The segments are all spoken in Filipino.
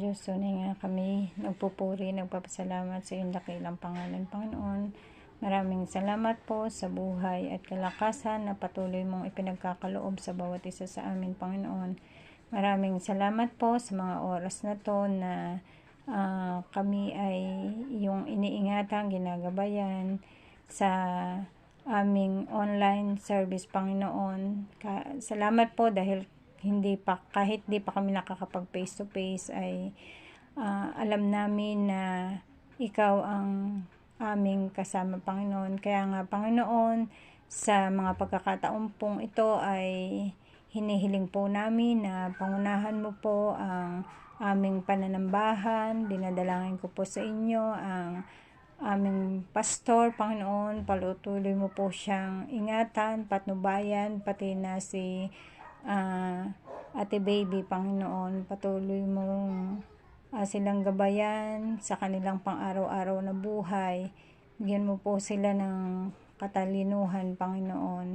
Diyos, tunay nga kami nagpupuri, nagpapasalamat sa iyong dakilang pangalan, Panginoon. Maraming salamat po sa buhay at kalakasan na patuloy mong ipinagkakaloob sa bawat isa sa amin, Panginoon. Maraming salamat po sa mga oras na to na kami ay iyong iniingatan, ginagabayan sa aming online service, Panginoon. Salamat po dahil kahit di pa kami nakakapag face to face ay alam namin na ikaw ang aming kasama, Panginoon. Kaya nga, Panginoon, sa mga pagkakataon pong ito ay hinihiling po namin na pangunahan mo po ang aming pananambahan. Dinadalangin ko po sa inyo ang aming pastor, Panginoon. Patuloy mo po siyang ingatan, patnubayan, pati na si Ate Baby, Panginoon. Patuloy mong silang gabayan sa kanilang pang-araw-araw na buhay. Bigyan mo po sila ng katalinuhan, Panginoon,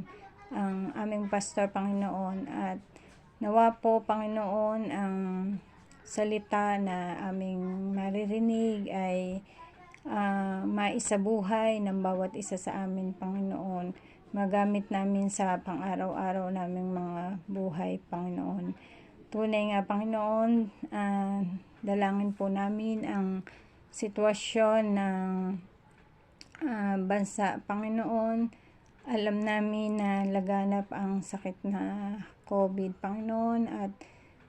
ang aming pastor, Panginoon. At nawa po, Panginoon, ang salita na aming maririnig ay maisabuhay ng bawat isa sa amin, Panginoon. Magamit namin sa pang-araw-araw naming mga buhay, Panginoon. Tunay nga, Panginoon, dalangin po namin ang sitwasyon ng bansa, Panginoon. Alam namin na laganap ang sakit na COVID, Panginoon, at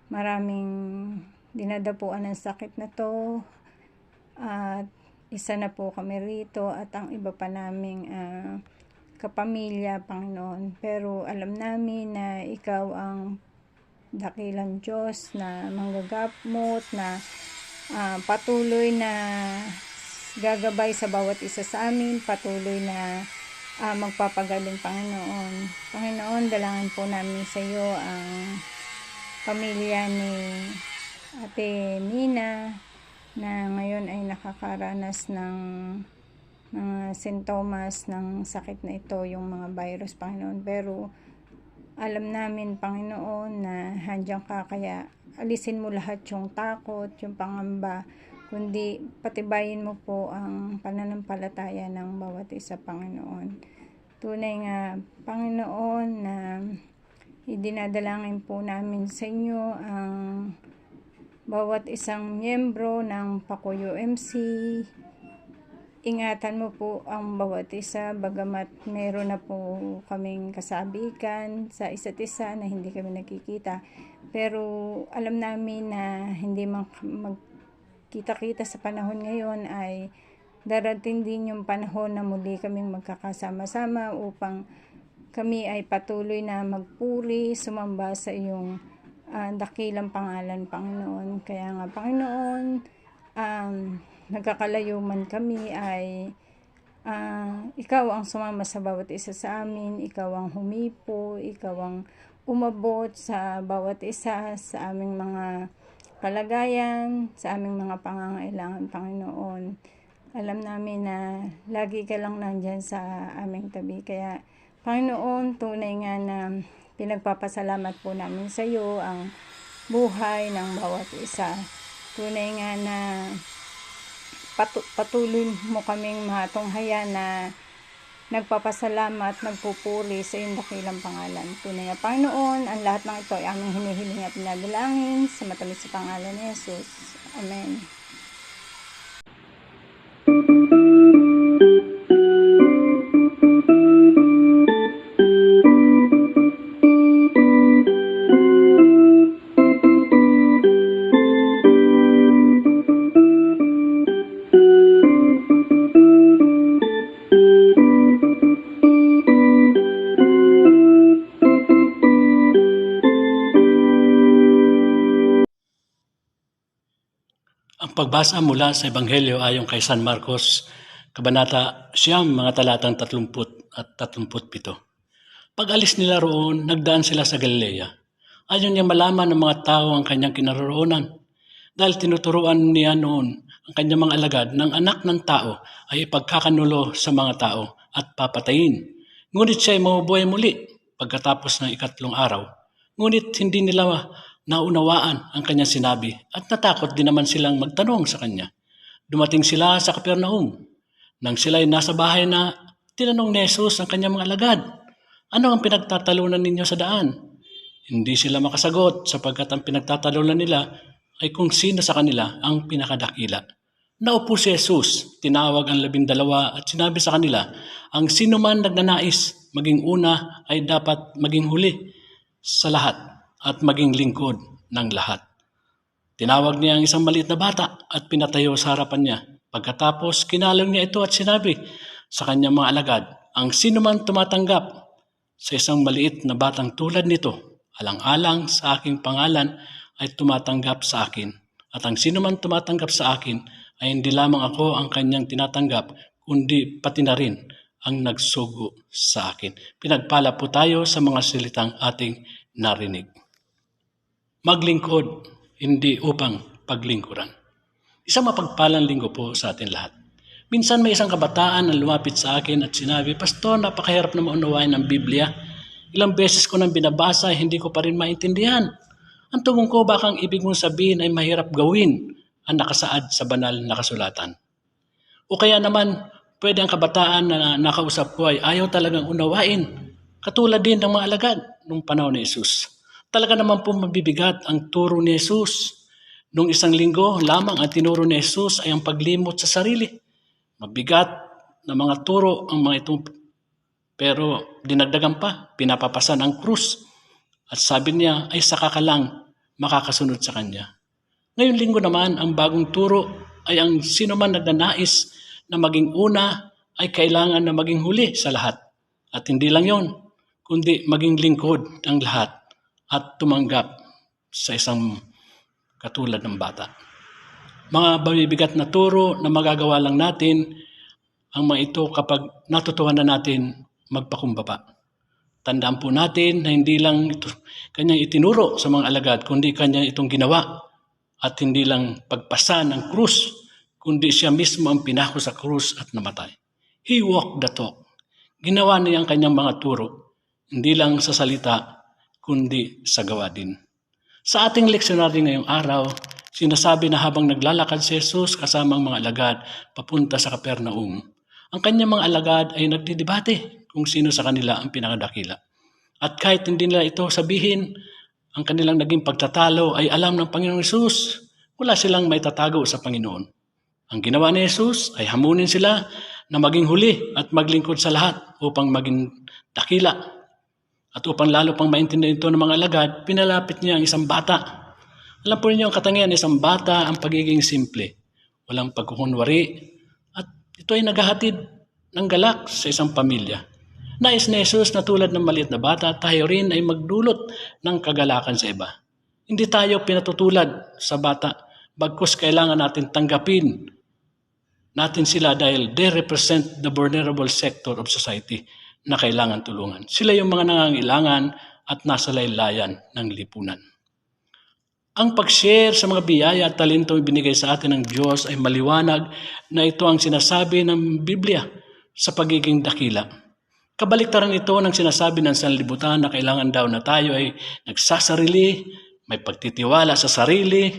maraming dinadapuan ng sakit na to. At isa na po kami rito at ang iba pa naming kapamilya, Panginoon. Pero alam namin na ikaw ang dakilang Diyos na manggagamot, na patuloy na gagabay sa bawat isa sa amin, patuloy na magpapagaling, Panginoon. Panginoon, dalangin po namin sa iyo ang pamilya ni Ate Nina na ngayon ay nakakaranas ng mga sintomas ng sakit na ito, yung mga virus, Panginoon. Pero alam namin, Panginoon, na handyan ka, kaya alisin mo lahat yung takot, yung pangamba, kundi patibayin mo po ang pananampalataya ng bawat isa, Panginoon. Tunay nga, Panginoon, na idinadalangin po namin sa inyo ang bawat isang miyembro ng Pakuyo MC. Ingatan mo po ang bawat isa, bagamat meron na po kaming kasabikan sa isa't isa na hindi kami nakikita. Pero alam namin na hindi magkita-kita sa panahon ngayon ay darating din yung panahon na muli kaming magkakasama-sama upang kami ay patuloy na magpuri, sumamba sa iyong dakilang pangalan, Panginoon. Kaya nga, Panginoon, nagkakalayo man kami ay ikaw ang sumama sa bawat isa sa amin, ikaw ang humipo, ikaw ang umabot sa bawat isa sa aming mga kalagayan, sa aming mga pangangailangan, Panginoon. Alam namin na lagi ka lang nandyan sa aming tabi. Kaya, Panginoon, tunay nga na pinagpapasalamat po namin sa iyo ang buhay ng bawat isa. Tunay nga na patuloy mo kaming matunghayan na nagpapasalamat, nagpupuri sa iyong dakilang pangalan. Tunay nga, Panginoon, ang lahat ng ito ay aming hinihiling at pinadalangin sa matamis sa pangalan ni Jesus. Amen. Ang pagbasa mula sa Ebanghelyo ayon kay San Marcos, Kabanata 9, mga talatang 30 at 37. Pag-alis nila roon, nagdaan sila sa Galilea. Ayaw niya malaman ng mga tao ang kanyang kinaroroonan, dahil tinuturuan niya noon ang kanyang mga alagad ng anak ng tao ay ipagkakanulo sa mga tao at papatayin. Ngunit siya ay mabubuhay muli pagkatapos ng 3 araw. Ngunit hindi nila naunawaan ang kanyang sinabi at natakot din naman silang magtanong sa kanya. Dumating sila sa Capernaum. Nang sila'y nasa bahay na, tinanong ni Jesus ang kanyang mga alagad, "Ano ang pinagtatalunan ninyo sa daan?" Hindi sila makasagot sapagkat ang pinagtatalunan nila ay kung sino sa kanila ang pinakadakila. Naupo si Jesus, tinawag ang 12 at sinabi sa kanila, "Ang sino man nagnanais maging una ay dapat maging huli sa lahat at maging lingkod ng lahat." Tinawag niya ang isang maliit na bata at pinatayo sa harapan niya. Pagkatapos, kinalong niya ito at sinabi sa kanyang mga alagad, "Ang sino man tumatanggap sa isang maliit na batang tulad nito, alang-alang sa aking pangalan, ay tumatanggap sa akin. At ang sino man tumatanggap sa akin, ay hindi lamang ako ang kanyang tinatanggap, kundi pati na rin ang nagsugo sa akin." Pinagpala po tayo sa mga salitang ating narinig. Maglingkod, hindi upang paglingkuran. Isang mapagpalang linggo po sa atin lahat. Minsan may isang kabataan na lumapit sa akin at sinabi, "Pastor, napakahirap na maunawain ng Biblia. Ilang beses ko nang binabasa, hindi ko pa rin maintindihan. Ang tungkol ko, baka ang ibig mong sabihin ay mahirap gawin ang nakasaad sa banal na kasulatan. O kaya naman, pwede ang kabataan na nakausap ko ay ayaw talagang unawain, katulad din ng mga alagad nung panahon ni Jesus. Talaga naman po mabibigat ang turo ni Jesus. Nung isang linggo lamang ang tinuro ni Jesus ay ang paglimot sa sarili. Mabigat na mga turo ang mga itong, pero dinagdagan pa, pinapapasan ang krus. At sabi niya ay saka ka lang makakasunod sa kanya. Ngayong linggo naman, ang bagong turo ay ang sino man nagnanais na maging una ay kailangan na maging huli sa lahat. At hindi lang yon, kundi maging lingkod ng lahat at tumanggap sa isang katulad ng bata. Mga babibigat na turo na magagawa lang natin ang mga ito kapag natutuhan na natin magpakumbaba. Tandaan po natin na hindi lang ito kanyang itinuro sa mga alagad, kundi kanya itong ginawa. At hindi lang pagpasa ng krus, kundi siya mismo ang pinako sa krus at namatay. He walked the talk. Ginawa niya ang kanyang mga turo, hindi lang sa salita, kundi sa gawa din. Sa ating leksyonary ngayong araw, sinasabi na habang naglalakad si Jesus kasama ang mga alagad papunta sa Capernaum, ang kanyang mga alagad ay nagdidebate kung sino sa kanila ang pinakadakila. At kahit hindi nila ito sabihin, ang kanilang naging pagtatalo ay alam ng Panginoong Jesus. Wala silang may tatago sa Panginoon. Ang ginawa ni Jesus ay hamunin sila na maging huli at maglingkod sa lahat upang maging dakila. At upang lalo pang maintindihan ito ng mga alagad, pinalapit niya ang isang bata. Alam po ninyo ang katangian ng isang bata, ang pagiging simple. Walang pagkukunwari. At ito ay naghahatid ng galak sa isang pamilya. Nais ni Jesus na tulad ng maliit na bata, tayo rin ay magdulot ng kagalakan sa iba. Hindi tayo pinatutulad sa bata, bagkus kailangan natin tanggapin natin sila dahil they represent the vulnerable sector of society na kailangan tulungan. Sila yung mga nangangailangan at nasa laylayan ng lipunan. Ang pag-share sa mga biyaya at talento binigay sa atin ng Diyos ay maliwanag na ito ang sinasabi ng Biblia sa pagiging dakila. Kabaliktaran ito ng sinasabi ng sanlibutan na kailangan daw na tayo ay nagsasarili, may pagtitiwala sa sarili,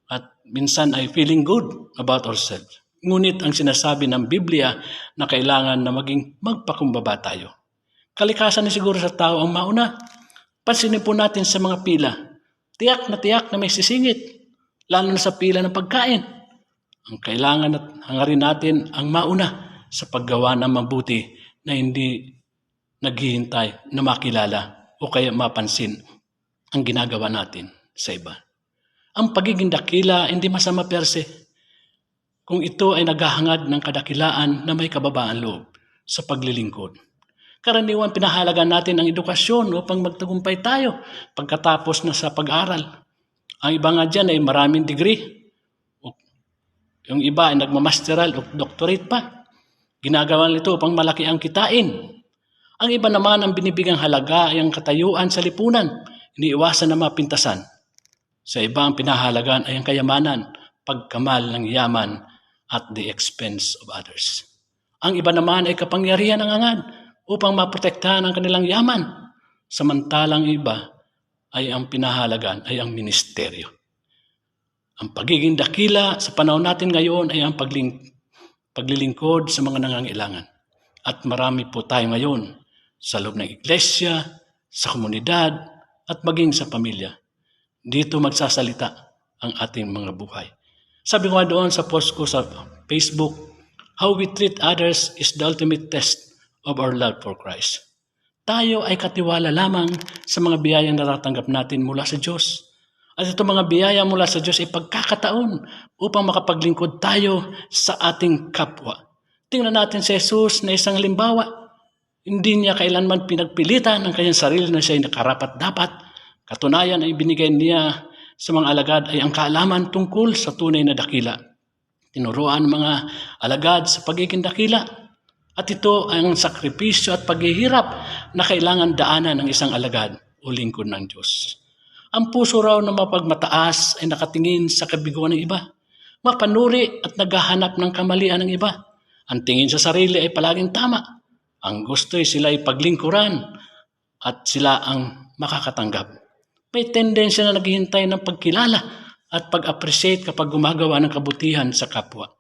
at minsan ay feeling good about ourselves. Ngunit ang sinasabi ng Biblia na kailangan na maging magpakumbaba tayo. Kalikasan ni siguro sa tao ang mauna. Pansinin po natin sa mga pila. Tiyak na may sisingit, lalo na sa pila ng pagkain. Ang kailangan at hangarin natin ang mauna sa paggawa ng mabuti na hindi naghihintay na makilala o kaya mapansin ang ginagawa natin sa iba. Ang pagiging dakila hindi masama per se, kung ito ay naghahangad ng kadakilaan na may kababaan loob sa paglilingkod. Karaniwan pinahalagan natin ang edukasyon upang magtagumpay tayo pagkatapos na sa pag-aral. Ang iba nga dyan ay maraming degree. Yung iba ay nagmamasteral o doctorate pa. Ginagawa nito upang malaki ang kitain. Ang iba naman ang binibigang halaga ay ang katayuan sa lipunan, iniiwasan na mapintasan. Sa iba ang pinahalagan ay ang kayamanan, pagkamal ng yaman at the expense of others. Ang iba naman ay kapangyarihan ng angad upang maprotektahan ang kanilang yaman. Samantalang iba ay ang pinahalagan ay ang ministeryo. Ang pagiging dakila sa panahon natin ngayon ay ang paglilingkod sa mga nangangailangan. At marami po tayo ngayon sa loob ng iglesia, sa komunidad, at maging sa pamilya. Dito magsasalita ang ating mga buhay. Sabi ko nga doon sa post ko sa Facebook, how we treat others is the ultimate test of our love for Christ. Tayo ay katiwala lamang sa mga biyayang natatanggap natin mula sa Diyos. At itong mga biyaya mula sa Diyos ay pagkakataon upang makapaglingkod tayo sa ating kapwa. Tingnan natin si Jesus na isang halimbawa. Hindi niya kailanman pinagpilitan ang kanyang sarili na siya ay nakarapat-dapat. Katunayan ay binigay niya sa mga alagad ay ang kaalaman tungkol sa tunay na dakila. Tinuruan mga alagad sa pagiging dakila. At ito ang sakripisyo at paghihirap na kailangan daanan ng isang alagad o lingkod ng Diyos. Ang puso raw na mapagmataas ay nakatingin sa kabiguan ng iba. Mapanuri at naghahanap ng kamalian ng iba. Ang tingin sa sarili ay palaging tama. Ang gusto ay sila ay paglingkuran at sila ang makakatanggap. May tendensya na naghihintay ng pagkilala at pag-appreciate kapag gumagawa ng kabutihan sa kapwa.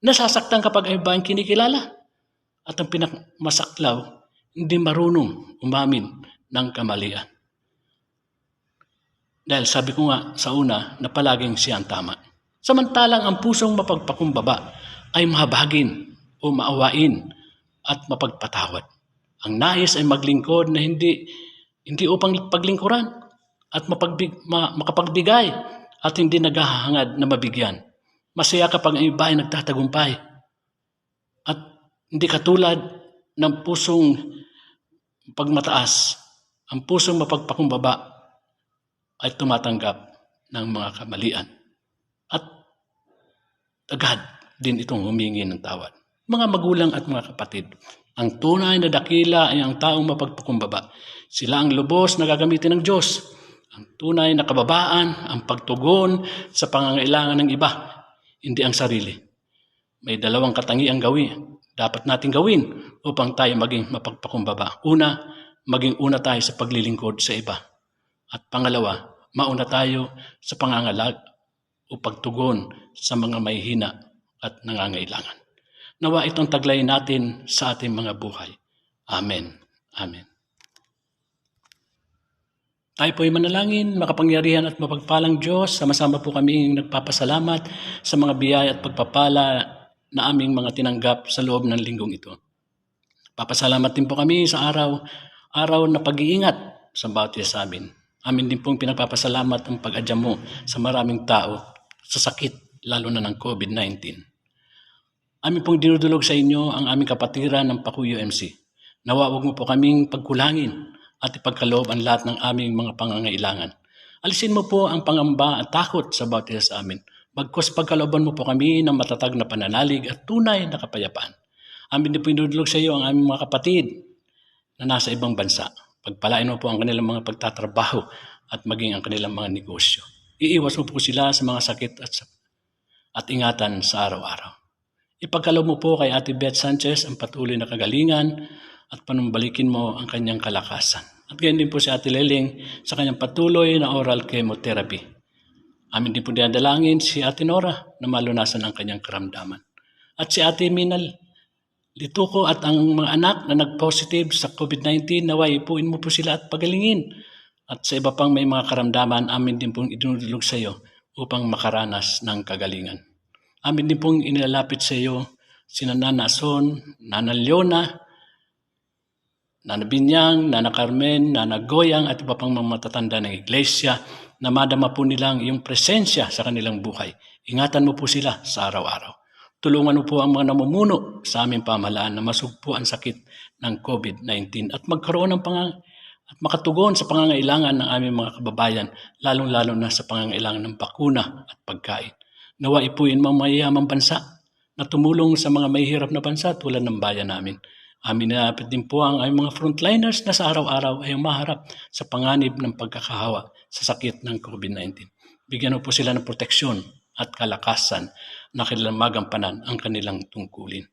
Nasasaktan kapag ay iba ang kinikilala. At ang pinakmasaklaw, hindi marunong umamin ng kamalian. Dahil sabi ko nga sa una na palaging siya ang tama. Samantalang ang pusong mapagpakumbaba ay mahabagin o maawain at mapagpatawad. Ang nais ay maglingkod na hindi upang paglingkuran at makapagbigay at hindi naghahangad na mabigyan. Masaya kapag ang iba ay nagtatagumpay at hindi katulad ng pusong pagmataas. Ang pusong mapagpakumbaba ay tumatanggap ng mga kamalian. At agad din itong humingi ng tawad. Mga magulang at mga kapatid, ang tunay na dakila ay ang taong mapagpakumbaba. Sila ang lubos na gagamitin ng Diyos. Ang tunay na kababaan, ang pagtugon sa pangangailangan ng iba, hindi ang sarili. May dalawang katangiang dapat nating gawin upang tayo maging mapagpakumbaba. Una, maging una tayo sa paglilingkod sa iba. At pangalawa, mauna tayo sa pangangalag o pagtugon sa mga mahihina at nangangailangan. Nawa itong taglay natin sa ating mga buhay. Amen. Amen. Tayo po ay manalangin, makapangyarihan at mapagpalang Diyos. Sama-sama po kami nagpapasalamat sa mga biyaya at pagpapala na aming mga tinanggap sa loob ng linggong ito. Papasalamat din po kami sa araw na pag-iingat sa bawat isa sa amin. Amin din pong pinagpapasalamat ang pag-adya mo sa maraming tao sa sakit, lalo na ng COVID-19. Amin pong dinudulog sa inyo ang aming kapatiran ng Pakuyo MC. Nawa huwag mo po kaming pagkulangin at ipagkaloob ang lahat ng aming mga pangangailangan. Alisin mo po ang pangamba at takot sa bawat isa sa amin. Bagkus pagkalooban mo po kami ng matatag na pananalig at tunay na kapayapaan. Amin din po dinudulog sa iyo ang aming mga kapatid na nasa ibang bansa. Pagpalain mo po ang kanilang mga pagtatrabaho at maging ang kanilang mga negosyo. Iiwas mo po sila sa mga sakit at ingatan sa araw-araw. Ipagkaloob mo po kay Ate Beth Sanchez ang patuloy na kagalingan at panumbalikin mo ang kanyang kalakasan. At ganyan din po si Ate Leling sa kanyang patuloy na oral chemotherapy. Amin din po dinadalangin si Ate Nora na malunasan ang kanyang karamdaman. At si Ate Minal Lituko at ang mga anak na nag-positive sa COVID-19, naway ipuin mo po sila at pagalingin. At sa iba pang may mga karamdaman, amin din pong idinudulog sa iyo upang makaranas ng kagalingan. Amin din pong inilalapit sa iyo sina Nana Ason, Nana Leona, Nana Binyang, Nana Carmen, Nana Goyang at iba pang mga matatanda ng iglesia na madama po nilang iyong presensya sa kanilang buhay. Ingatan mo po sila sa araw-araw. Tulungan mo po ang mga namumuno sa aming pamahalaan na masugpo ang sakit ng COVID-19 at magkaroon ng at makatugon sa pangangailangan ng aming mga kababayan, lalong-lalo na sa pangangailangan ng bakuna at pagkain. Nawa ipuin mga mayayamang bansa na tumulong sa mga mahihirap na bansa tulad ng bayan namin. Amin nilapit din po ang aming mga frontliners na sa araw-araw ay umaharap sa panganib ng pagkakahawa sa sakit ng COVID-19. Bigyan mo po sila ng proteksyon at kalakasan na kanilang magampanan ang kanilang tungkulin.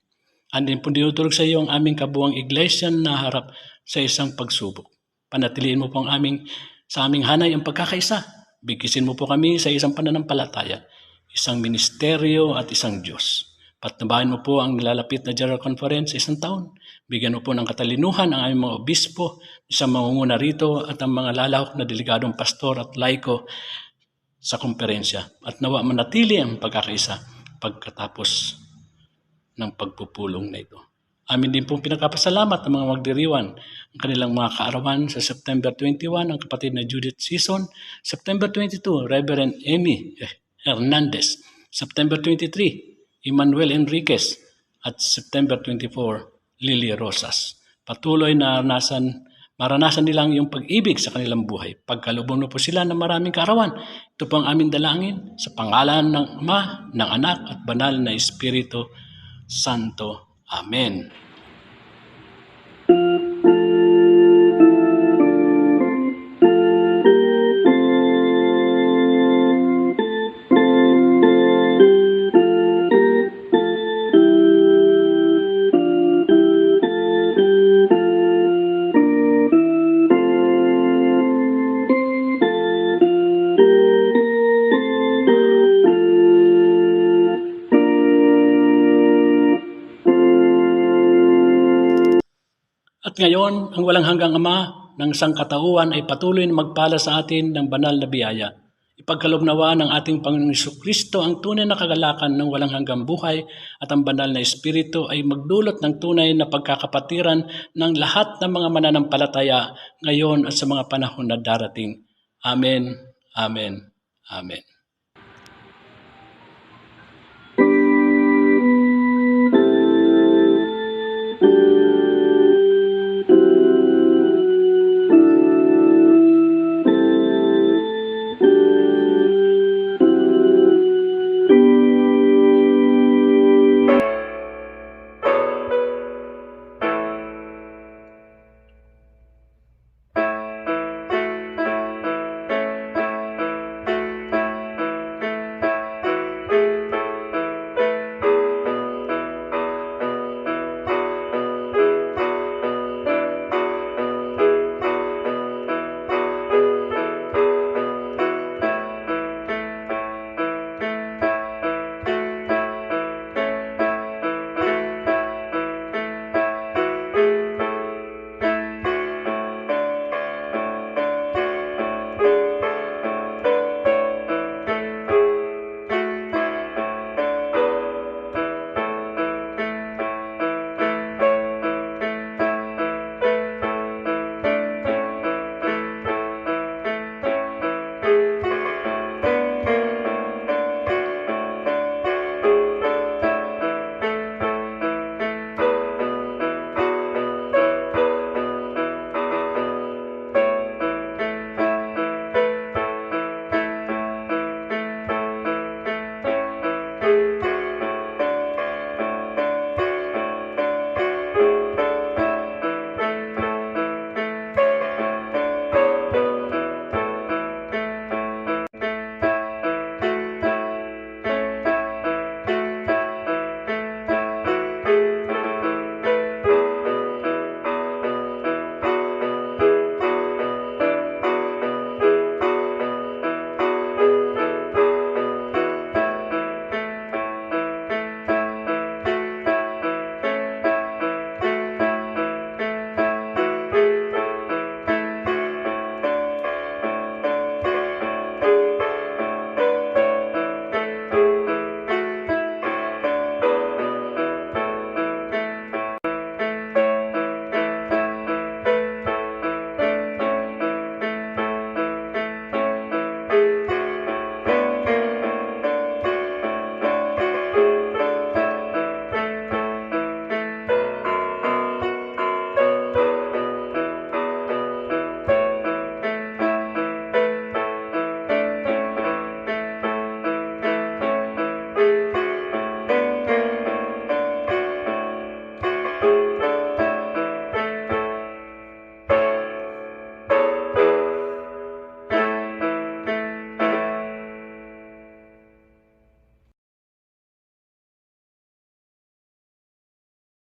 Andin po dinutulog sa iyo ang aming kabuang iglesia na harap sa isang pagsubok. Panatiliin mo po ang aming Sa aming hanay ang pagkakaisa. Bigkisin mo po kami sa isang pananampalataya, isang ministeryo at isang Diyos. Patnubayan mo po ang nilalapit na General Conference sa isang taon. Bigyan mo po ng katalinuhan ang aming mga obispo, isang mangunguna rito at ang mga lalahok na delegadong pastor at laiko sa komperensya. At nawa manatili ang pagkakaisa pagkatapos ng pagpupulong na ito. Amin din pong pinagpapasalamat ng mga magdiriwan ang kanilang mga kaarawan sa September 21, ang kapatid na Judith Sison, September 22, Reverend Amy Hernandez, September 23, Emmanuel Enriquez, at September 24, Lily Rosas. Patuloy na maranasan nilang yung pag-ibig sa kanilang buhay. Pagkalubong na po sila ng maraming kaarawan. Ito po ang aming dalangin sa pangalan ng Ama, ng Anak at Banal na Espiritu Santo. Amen. At ngayon, ang walang hanggang Ama ng sangkatauhan ay patuloy na magpala sa atin ng banal na biyaya. Ipagkaloob nawa ng ating Panginoong Jesucristo ang tunay na kagalakan ng walang hanggang buhay at ang banal na Espiritu ay magdulot ng tunay na pagkakapatiran ng lahat ng mga mananampalataya ngayon at sa mga panahon na darating. Amen, Amen, Amen.